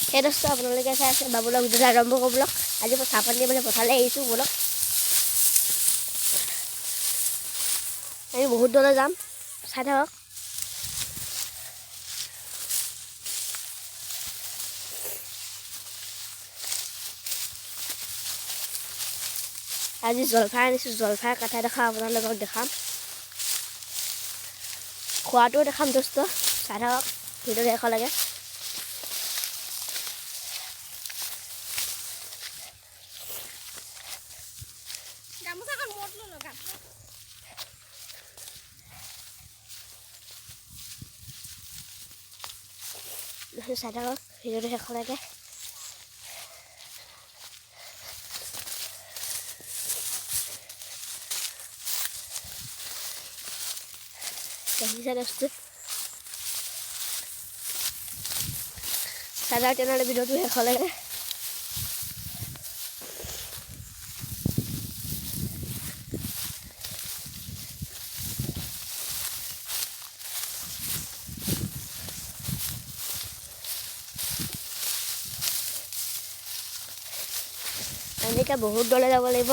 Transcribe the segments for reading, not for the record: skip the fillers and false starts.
সেই দোস্ত আপোনালোকে চাই আছে বাবুলক ভিডিঅ'টো আৰম্ভ কৰোঁ বলক। আজি মই চাহপাত দিবলৈ পথাৰলৈ আহিছোঁ বলক। আমি বহুত দূৰলৈ যাম, চাই থাকক। আজি জলফাই আনিছোঁ, জলফাই কাটাই দেখা আপোনালোকক দেখাম, খোৱাটোও দেখাম দোস্ত, চাই থাকক ভিডিঅ'টো শেষলৈকে। চাই থাকক ভিডিঅ'টো শেষলৈকে। দেখিছে দোস্ত, চাই থাকক তেনেহ'লে ভিডিঅ'টো শেষলৈকে। আমি এতিয়া বহুত দূৰলৈ যাব লাগিব।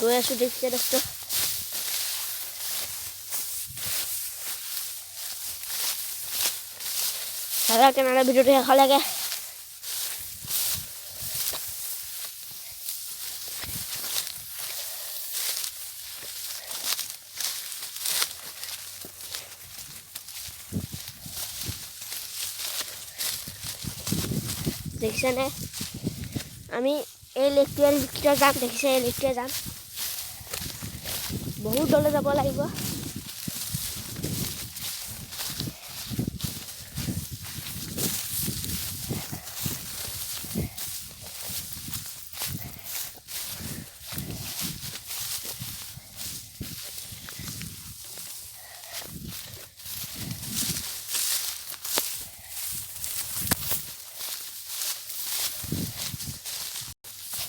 গৈ আছোঁ দেখিছে দোস্ত। চাই তেনেহ'লে ভিডিঅ'টো শেষলৈকে। দেখিছেনে আমি এই লেকটোৱে যাম, দেখিছে এই লেকটোৱে যাম, বহুত দূৰলৈ যাব লাগিব।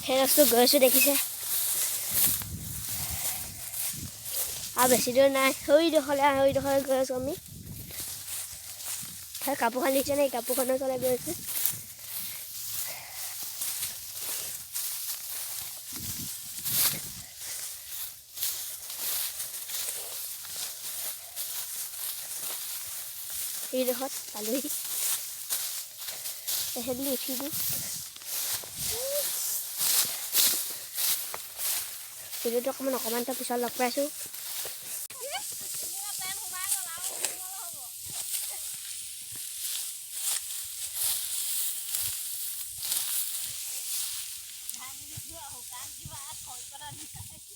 সেই ৰাস্তাটো গৈ আছোঁ দেখিছে, আৰু বেছি দূৰ নাই, সেইডোখৰলৈ গৈ আছোঁ আমি। কাপোৰখন দেখিছেনে, এই কাপোৰখনৰ চলাই গৈ আছোঁ। সেইডোখৰত পালোহি, সেইদিন উঠিলোঁ। ভিডিঅ'টো অকণমান পিছত লগ পাইছোঁ।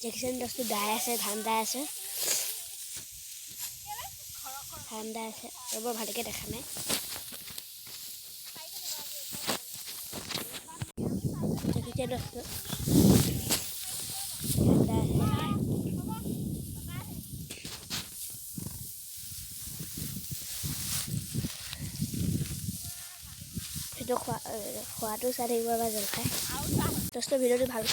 দেখিছেনে দোস্ত, দাই আছে, ধান দাই আছে, এইবোৰ ভালকৈ দেখা নাই। দেখিছে দোস্ত, ধান দাই আছে। সেইটো খোৱাটো চাই থাকিব এবাৰ জলফাই দোস্ত। ভিডিঅ'টো ভাল,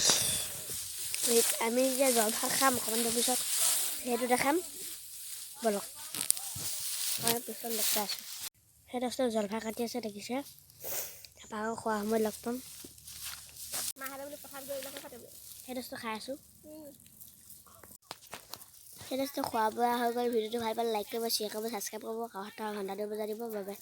আমি এতিয়া জলফাই খাম অকণমান পিছত, সেইটো দেখাম বলক। মই পিছত লগ পাই আছোঁ। সেই দোস্ত জলফাই কাটি আছে দেখিছে, তাৰপৰা আকৌ খোৱা সময়ত লগ পাম। সেই দোস্ত খাই আছোঁ। সেই দোস্ত খোৱা বোৱা হৈ গ'ল। ভিডিঅ'টো ভাল পালে লাইক কৰিব, শ্বেয়াৰ কৰিব, ছাবস্ক্ৰাইব কৰিব, কাষত ঘণ্টাটো বজাই দিব। Bye bye.